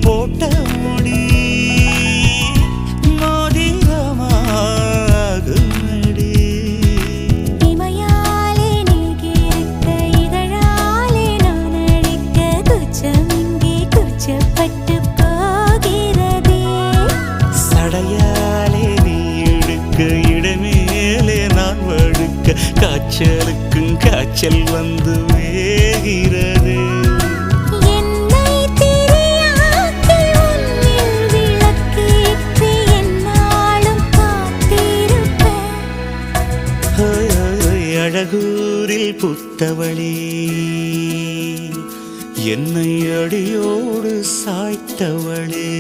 போட்ட முடி மோதிரமாகுமடி. இமையாலே நீகிருக்க இதழாலே நான் அழைக்க குச்சம் இங்கே குச்சப்பட்டு போகிறதே. சடையாலே நீ இழுக்க இடமேலே நான் வழுக்க காய்ச்சலுக்கும் காய்ச்சல் வந்து வேகிறது. என்னை திரியாக்கி உன்னில் விளக்கேற்றி எந்நாளும் காத்திருப்பேன். அழகூரில் புத்தவளே என்னை அடியோடு சாய்த்தவளே.